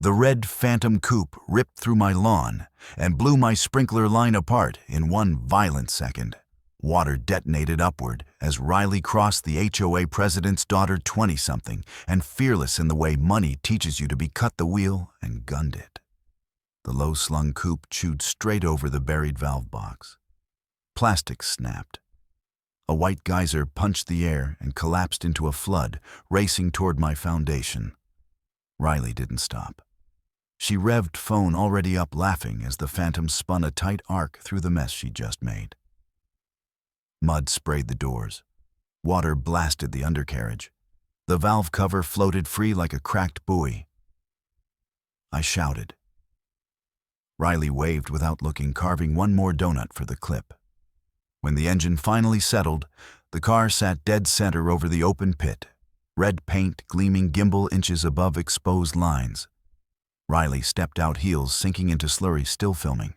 The red phantom coupe ripped through my lawn and blew my sprinkler line apart in one violent second. Water detonated upward as Riley crossed the HOA president's daughter 20-something and fearless in the way money teaches you to be, cut the wheel and gunned it. The low-slung coupe chewed straight over the buried valve box. Plastic snapped. A white geyser punched the air and collapsed into a flood, racing toward my foundation. Riley didn't stop. She revved phone already up, laughing as the phantom spun a tight arc through the mess she'd just made. Mud sprayed the doors. Water blasted the undercarriage. The valve cover floated free like a cracked buoy. I shouted. Riley waved without looking, carving one more donut for the clip. When the engine finally settled, the car sat dead center over the open pit, red paint gleaming gimbal inches above exposed lines. Riley stepped out, heels sinking into slurry, still filming.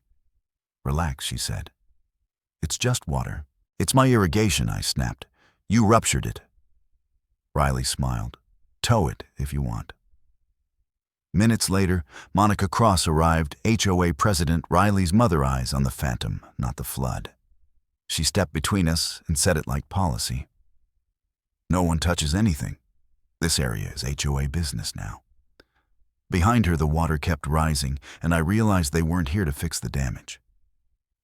"Relax," she said. "It's just water." "It's my irrigation," I snapped. "You ruptured it." Riley smiled. "Tow it if you want." Minutes later, Monica Cross arrived, HOA president, Riley's mother, eyes on the phantom, not the flood. She stepped between us and said it like policy. "No one touches anything. This area is HOA business now." Behind her, the water kept rising, and I realized they weren't here to fix the damage.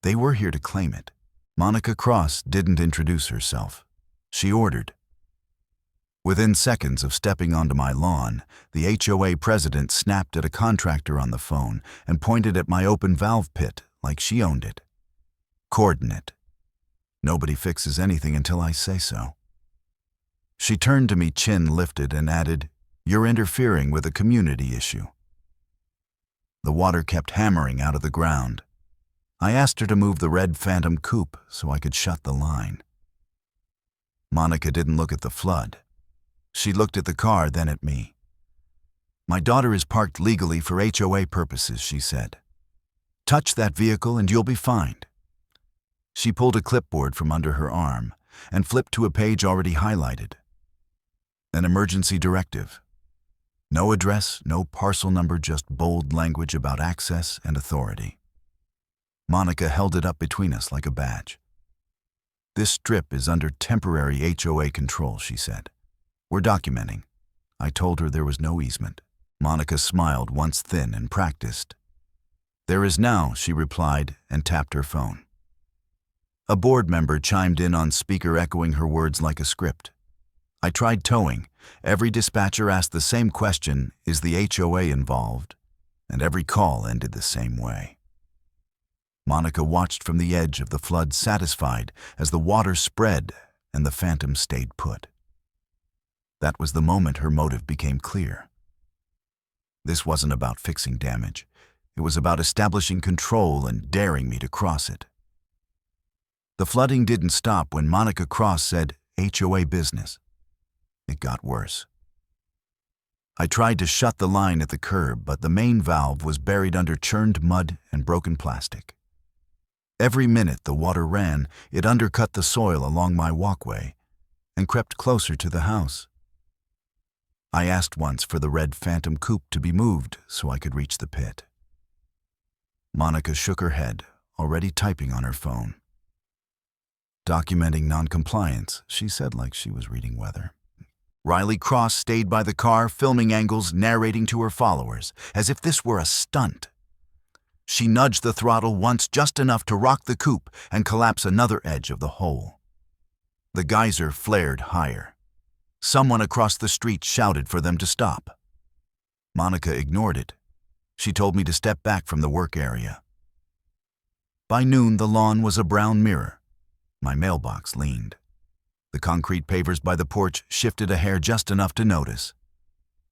They were here to claim it. Monica Cross didn't introduce herself. She ordered. Within seconds of stepping onto my lawn, the HOA president snapped at a contractor on the phone and pointed at my open valve pit like she owned it. "Coordinate. Nobody fixes anything until I say so." She turned to me, chin lifted, and added, "You're interfering with a community issue." The water kept hammering out of the ground. I asked her to move the red phantom coupe so I could shut the line. Monica didn't look at the flood. She looked at the car, then at me. "My daughter is parked legally for HOA purposes," she said. "Touch that vehicle and you'll be fined." She pulled a clipboard from under her arm and flipped to a page already highlighted. An emergency directive. No address, no parcel number, just bold language about access and authority. Monica held it up between us like a badge. "This strip is under temporary HOA control," she said. "We're documenting." I told her there was no easement. Monica smiled, once thin and practiced. "There is now," she replied, and tapped her phone. A board member chimed in on speaker, echoing her words like a script. I tried towing. Every dispatcher asked the same question, "Is the HOA involved?" And every call ended the same way. Monica watched from the edge of the flood, satisfied as the water spread and the phantom stayed put. That was the moment her motive became clear. This wasn't about fixing damage. It was about establishing control and daring me to cross it. The flooding didn't stop when Monica Cross said HOA business. It got worse. I tried to shut the line at the curb, but the main valve was buried under churned mud and broken plastic. Every minute the water ran, it undercut the soil along my walkway and crept closer to the house. I asked once for the red phantom coupe to be moved so I could reach the pit. Monica shook her head, already typing on her phone. "Documenting noncompliance," she said like she was reading weather. Riley Cross stayed by the car, filming angles, narrating to her followers, as if this were a stunt. She nudged the throttle once, just enough to rock the coupe and collapse another edge of the hole. The geyser flared higher. Someone across the street shouted for them to stop. Monica ignored it. She told me to step back from the work area. By noon, the lawn was a brown mirror. My mailbox leaned. The concrete pavers by the porch shifted a hair, just enough to notice.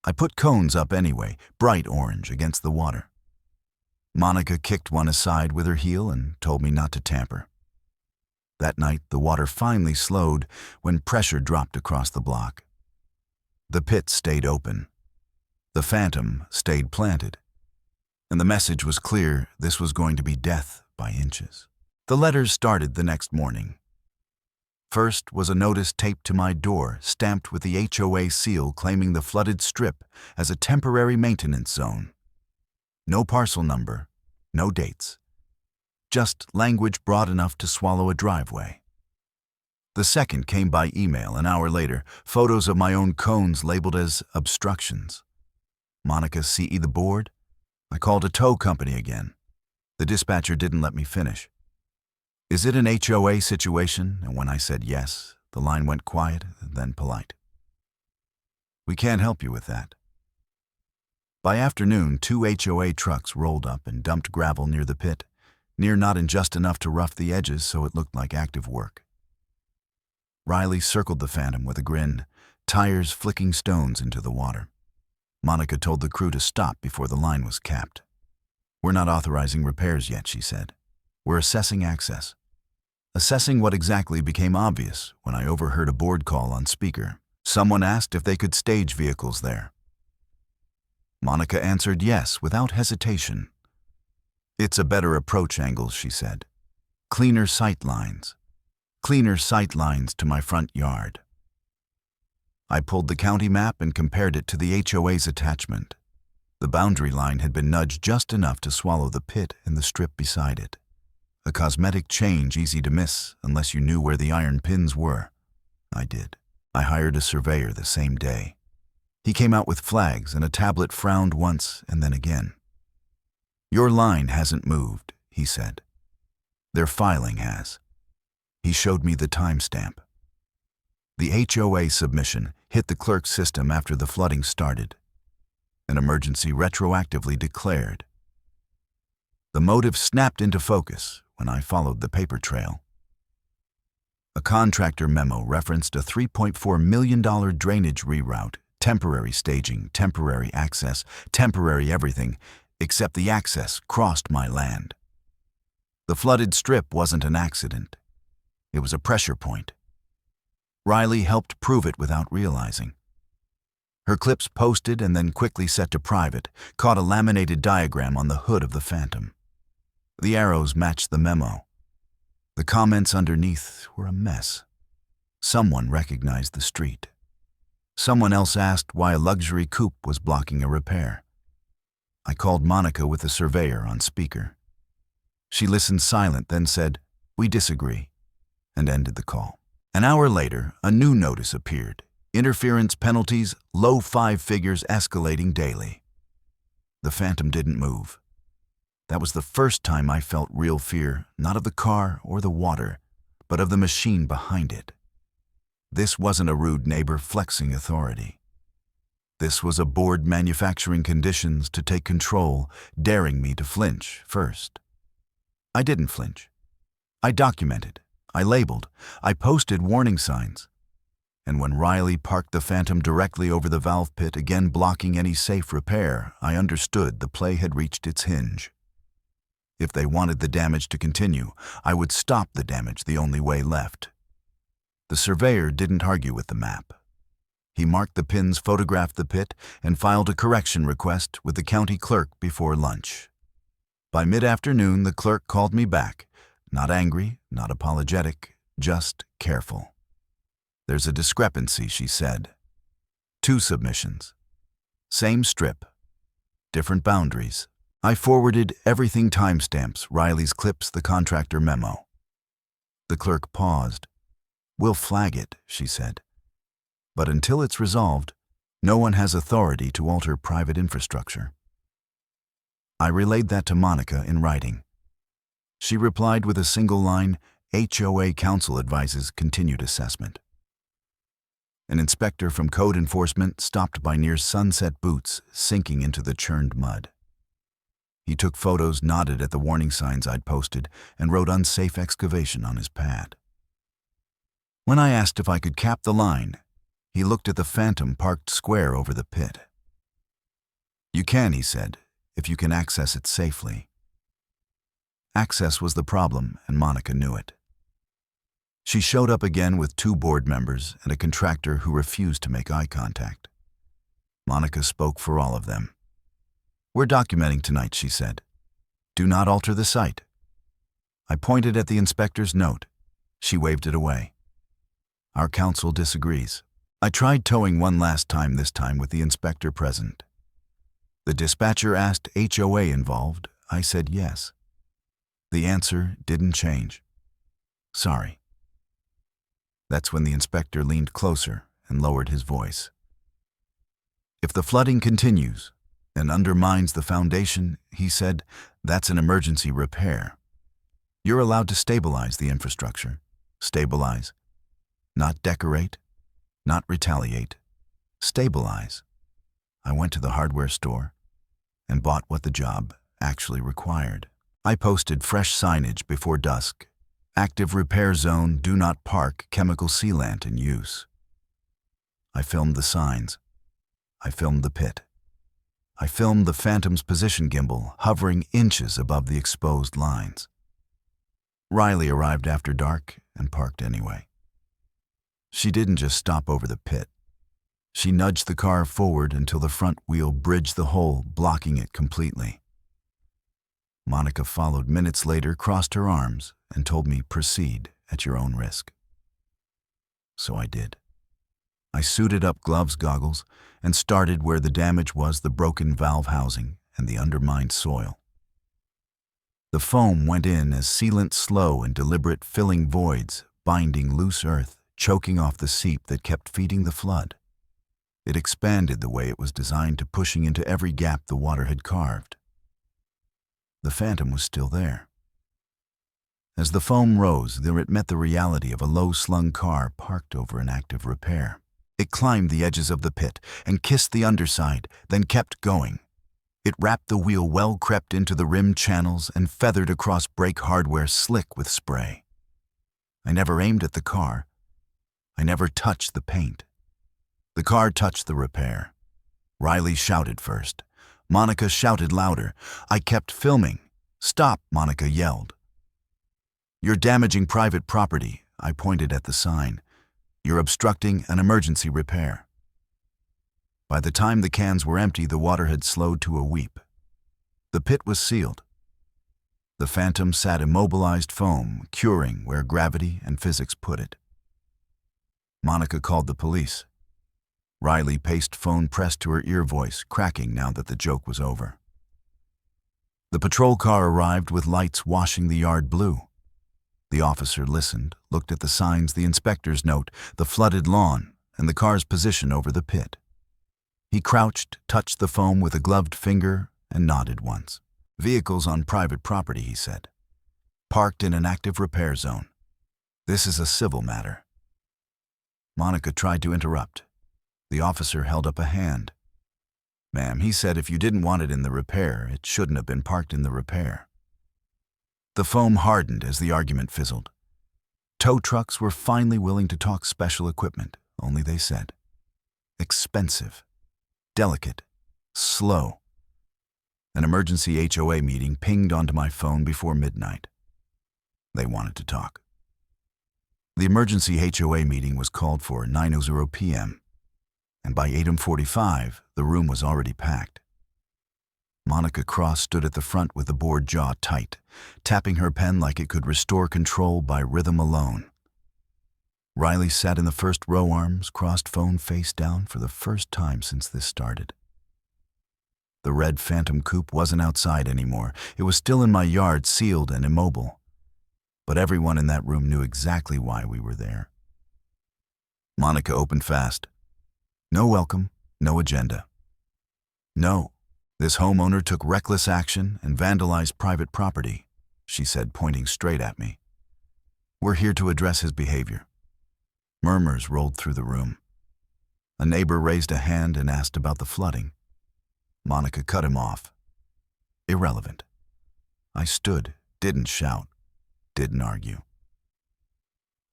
I put cones up anyway, bright orange against the water. Monica kicked one aside with her heel and told me not to tamper. That night, the water finally slowed when pressure dropped across the block. The pit stayed open. The phantom stayed planted. And the message was clear: this was going to be death by inches. The letters started the next morning. First was a notice taped to my door, stamped with the HOA seal, claiming the flooded strip as a temporary maintenance zone. No parcel number, no dates. Just language broad enough to swallow a driveway. The second came by email an hour later, photos of my own cones labeled as obstructions. Monica, CE the board? I called a tow company again. The dispatcher didn't let me finish. Is it an HOA situation? And when I said yes, the line went quiet, then polite. We can't help you with that. By afternoon, 2 HOA trucks rolled up and dumped gravel near the pit, near not in just enough to rough the edges so it looked like active work. Riley circled the Phantom with a grin, tires flicking stones into the water. Monica told the crew to stop before the line was capped. We're not authorizing repairs yet, she said. We're assessing access. Assessing what exactly became obvious when I overheard a board call on speaker. Someone asked if they could stage vehicles there. Monica answered yes without hesitation. It's a better approach angle, she said. Cleaner sight lines. Cleaner sight lines to my front yard. I pulled the county map and compared it to the HOA's attachment. The boundary line had been nudged just enough to swallow the pit and the strip beside it. A cosmetic change easy to miss unless you knew where the iron pins were. I did. I hired a surveyor the same day. He came out with flags and a tablet frowned once and then again. Your line hasn't moved, he said. Their filing has. He showed me the timestamp. The HOA submission hit the clerk's system after the flooding started. An emergency retroactively declared. The motive snapped into focus when I followed the paper trail. A contractor memo referenced a $3.4 million drainage reroute, temporary staging, temporary access, temporary everything, except the access crossed my land. The flooded strip wasn't an accident. It was a pressure point. Riley helped prove it without realizing. Her clips posted and then quickly set to private caught a laminated diagram on the hood of the Phantom. The arrows matched the memo. The comments underneath were a mess. Someone recognized the street. Someone else asked why a luxury coupe was blocking a repair. I called Monica with the surveyor on speaker. She listened silent, then said, "We disagree," and ended the call. An hour later, a new notice appeared. Interference penalties, low 5 figures escalating daily. The Phantom didn't move. That was the first time I felt real fear, not of the car or the water, but of the machine behind it. This wasn't a rude neighbor flexing authority. This was a board manufacturing conditions to take control, daring me to flinch first. I didn't flinch. I documented. I labeled. I posted warning signs. And when Riley parked the Phantom directly over the valve pit, again blocking any safe repair, I understood the play had reached its hinge. If they wanted the damage to continue, I would stop the damage the only way left. The surveyor didn't argue with the map. He marked the pins, photographed the pit, and filed a correction request with the county clerk before lunch. By mid-afternoon, the clerk called me back, not angry, not apologetic, just careful. There's a discrepancy, she said. 2 submissions. Same strip. Different boundaries. I forwarded everything timestamps, Riley's clips, the contractor memo. The clerk paused. We'll flag it, she said. But until it's resolved, no one has authority to alter private infrastructure. I relayed that to Monica in writing. She replied with a single line, HOA council advises continued assessment. An inspector from code enforcement stopped by near Sunset Boots, sinking into the churned mud. He took photos, nodded at the warning signs I'd posted, and wrote unsafe excavation on his pad. When I asked if I could cap the line, he looked at the Phantom parked square over the pit. You can, he said, if you can access it safely. Access was the problem, and Monica knew it. She showed up again with 2 board members and a contractor who refused to make eye contact. Monica spoke for all of them. We're documenting tonight, she said. Do not alter the site. I pointed at the inspector's note. She waved it away. Our council disagrees. I tried towing one last time, this time with the inspector present. The dispatcher asked HOA involved. I said yes. The answer didn't change. Sorry. That's when the inspector leaned closer and lowered his voice. If the flooding continues and undermines the foundation, he said, that's an emergency repair. You're allowed to stabilize the infrastructure. Stabilize. Not decorate. Not retaliate. Stabilize. I went to the hardware store and bought what the job actually required. I posted fresh signage before dusk. Active repair zone, do not park, chemical sealant in use. I filmed the signs. I filmed the pit. I filmed the Phantom's position gimbal hovering inches above the exposed lines. Riley arrived after dark and parked anyway. She didn't just stop over the pit. She nudged the car forward until the front wheel bridged the hole, blocking it completely. Monica followed minutes later, crossed her arms, and told me, proceed at your own risk. So I did. I suited up, gloves, goggles, and started where the damage was, the broken valve housing and the undermined soil. The foam went in as sealant, slow and deliberate, filling voids, binding loose earth, choking off the seep that kept feeding the flood. It expanded the way it was designed to, pushing into every gap the water had carved. The Phantom was still there. As the foam rose, there it met the reality of a low-slung car parked over an active repair. It climbed the edges of the pit and kissed the underside, then kept going. It wrapped the wheel well, crept into the rim channels, and feathered across brake hardware slick with spray. I never aimed at the car. I never touched the paint. The car touched the repair. Riley shouted first. Monica shouted louder. I kept filming. Stop, Monica yelled. You're damaging private property, I pointed at the sign. You're obstructing an emergency repair. By the time the cans were empty, the water had slowed to a weep. The pit was sealed. The Phantom sat immobilized foam, curing where gravity and physics put it. Monica called the police. Riley paced, phone pressed to her ear, voice cracking now that the joke was over. The patrol car arrived with lights washing the yard blue. The officer listened, looked at the signs, the inspector's note, the flooded lawn, and the car's position over the pit. He crouched, touched the foam with a gloved finger, and nodded once. Vehicles on private property, he said. Parked in an active repair zone. This is a civil matter. Monica tried to interrupt. The officer held up a hand. Ma'am, he said if you didn't want it in the repair, it shouldn't have been parked in the repair. The foam hardened as the argument fizzled. Tow trucks were finally willing to talk special equipment, only they said. Expensive, delicate, slow. An emergency HOA meeting pinged onto my phone before midnight. They wanted to talk. The emergency HOA meeting was called for 9:00 p.m., and by 8:45, the room was already packed. Monica Cross stood at the front with the board jaw tight, tapping her pen like it could restore control by rhythm alone. Riley sat in the first row, arms crossed, phone face down, for the first time since this started. The red Phantom coupe wasn't outside anymore. It was still in my yard, sealed and immobile. But everyone in that room knew exactly why we were there. Monica opened fast. No welcome, no agenda. No, this homeowner took reckless action and vandalized private property, she said, pointing straight at me. We're here to address his behavior. Murmurs rolled through the room. A neighbor raised a hand and asked about the flooding. Monica cut him off. Irrelevant. I stood, didn't shout, didn't argue.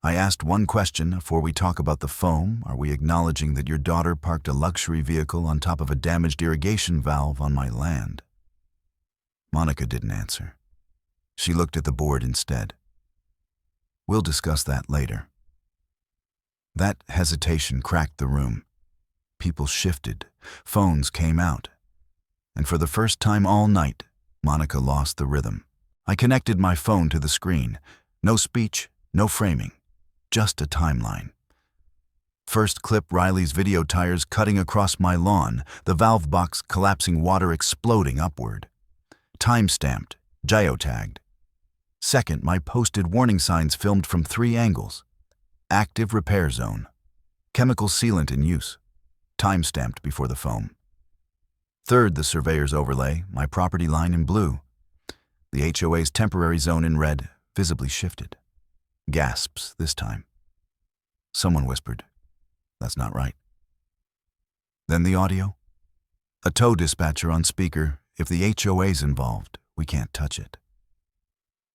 I asked one question before we talk about the foam. Are we acknowledging that your daughter parked a luxury vehicle on top of a damaged irrigation valve on my land? Monica didn't answer. She looked at the board instead. We'll discuss that later. That hesitation cracked the room. People shifted. Phones came out. And for the first time all night, Monica lost the rhythm. I connected my phone to the screen. No speech, no framing. Just a timeline. First clip Riley's video tires cutting across my lawn, the valve box collapsing, water exploding upward. Time-stamped, geotagged. Second, my posted warning signs filmed from 3 angles. Active repair zone. Chemical sealant in use. Time-stamped before the foam. Third, the surveyor's overlay, my property line in blue. The HOA's temporary zone in red, visibly shifted. Gasps this time. Someone whispered, "That's not right." Then the audio. A tow dispatcher on speaker, "If the HOA's involved, we can't touch it."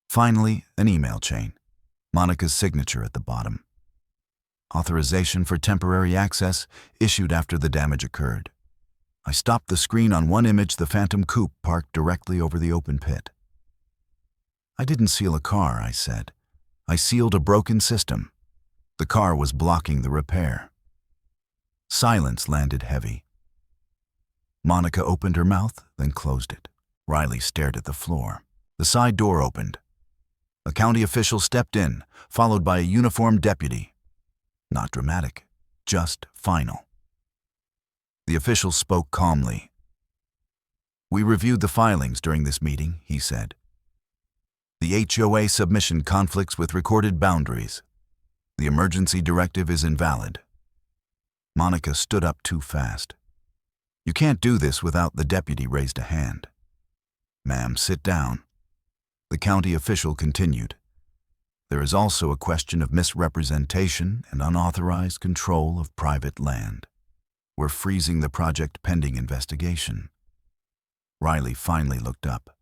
Finally, an email chain. Monica's signature at the bottom. Authorization for temporary access issued after the damage occurred. I stopped the screen on one image, the phantom coupe parked directly over the open pit. "I didn't seal a car," I said. "I sealed a broken system. The car was blocking the repair." Silence landed heavy. Monica opened her mouth, then closed it. Riley stared at the floor. The side door opened. A county official stepped in, followed by a uniformed deputy. Not dramatic, just final. The official spoke calmly. "We reviewed the filings during this meeting," he said. "The HOA submission conflicts with recorded boundaries. The emergency directive is invalid." Monica stood up too fast. "You can't do this without..." The deputy raised a hand. "Ma'am, sit down." The county official continued. "There is also a question of misrepresentation and unauthorized control of private land. We're freezing the project pending investigation." Riley finally looked up.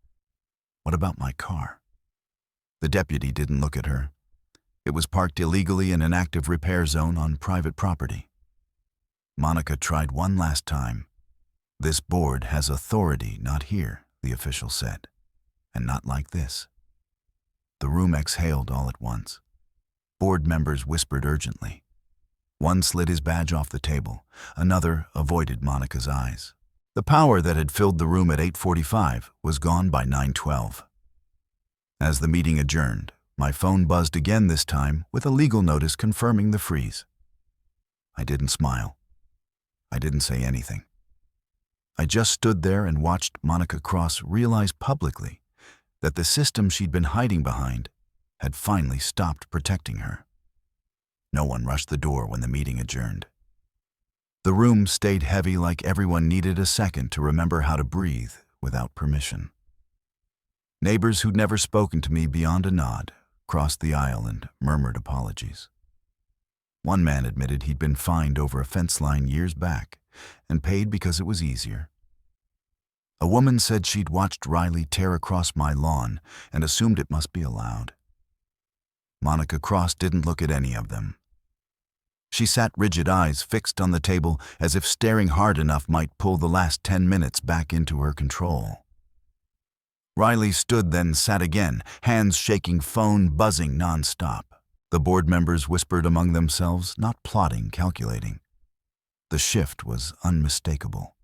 "What about my car?" The deputy didn't look at her. It was parked illegally in an active repair zone on private property. Monica tried one last time. "This board has authority, not here," the official said. "And not like this." The room exhaled all at once. Board members whispered urgently. One slid his badge off the table. Another avoided Monica's eyes. The power that had filled the room at 8:45 was gone by 9:12. As the meeting adjourned, my phone buzzed again, this time with a legal notice confirming the freeze. I didn't smile. I didn't say anything. I just stood there and watched Monica Cross realize publicly that the system she'd been hiding behind had finally stopped protecting her. No one rushed the door when the meeting adjourned. The room stayed heavy, like everyone needed a second to remember how to breathe without permission. Neighbors who'd never spoken to me beyond a nod crossed the aisle and murmured apologies. One man admitted he'd been fined over a fence line years back and paid because it was easier. A woman said she'd watched Riley tear across my lawn and assumed it must be allowed. Monica Cross didn't look at any of them. She sat, rigid eyes fixed on the table, as if staring hard enough might pull the last 10 minutes back into her control. Riley stood, then sat again, hands shaking, phone buzzing nonstop. The board members whispered among themselves, not plotting, calculating. The shift was unmistakable.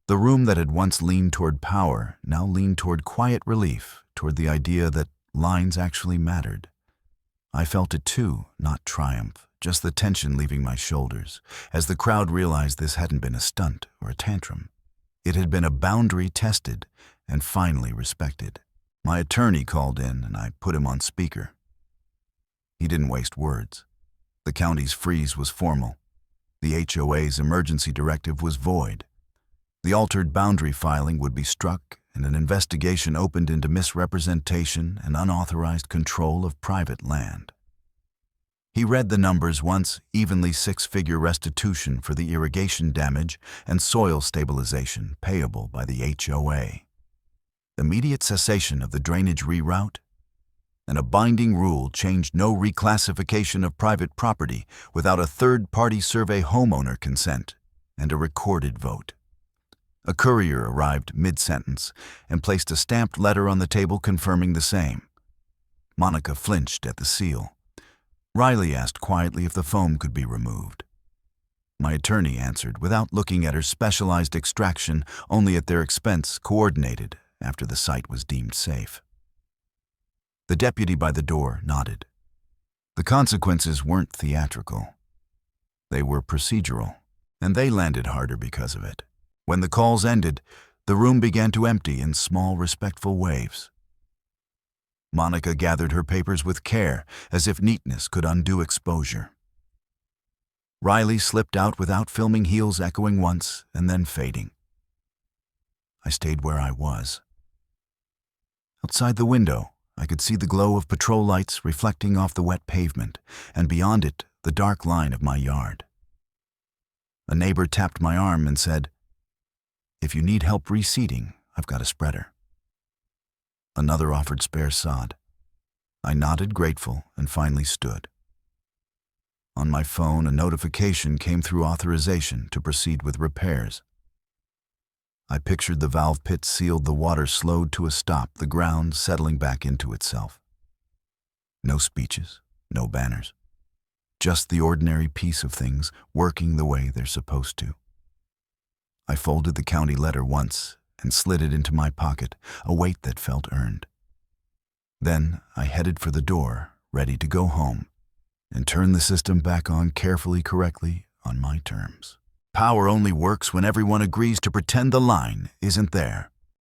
The room that had once leaned toward power now leaned toward quiet relief, toward the idea that lines actually mattered. I felt it too, not triumph, just the tension leaving my shoulders, as the crowd realized this hadn't been a stunt or a tantrum. It had been a boundary tested and finally respected. My attorney called in, and I put him on speaker. He didn't waste words. The county's freeze was formal. The HOA's emergency directive was void. The altered boundary filing would be struck, and an investigation opened into misrepresentation and unauthorized control of private land. He read the numbers once: evenly 6-figure restitution for the irrigation damage and soil stabilization payable by the HOA. Immediate cessation of the drainage reroute, and a binding rule changed: no reclassification of private property without a third-party survey homeowner consent and a recorded vote. A courier arrived mid-sentence and placed a stamped letter on the table confirming the same. Monica flinched at the seal. Riley asked quietly if the foam could be removed. My attorney answered without looking at her specialized extraction, only at their expense, coordinated after the site was deemed safe. The deputy by the door nodded. The consequences weren't theatrical. They were procedural, and they landed harder because of it. When the calls ended, the room began to empty in small, respectful waves. Monica gathered her papers with care, as if neatness could undo exposure. Riley slipped out without filming, heels echoing once and then fading. I stayed where I was. Outside the window, I could see the glow of patrol lights reflecting off the wet pavement, and beyond it, the dark line of my yard. A neighbor tapped my arm and said, "If you need help reseeding, I've got a spreader." Another offered spare sod. I nodded, grateful, and finally stood. On my phone, a notification came through authorization to proceed with repairs. I pictured the valve pit sealed, the water slowed to a stop, the ground settling back into itself. No speeches, no banners. Just the ordinary piece of things working the way they're supposed to. I folded the county letter once and slid it into my pocket, a weight that felt earned. Then I headed for the door, ready to go home, and turn the system back on carefully, correctly, on my terms. Power only works when everyone agrees to pretend the line isn't there.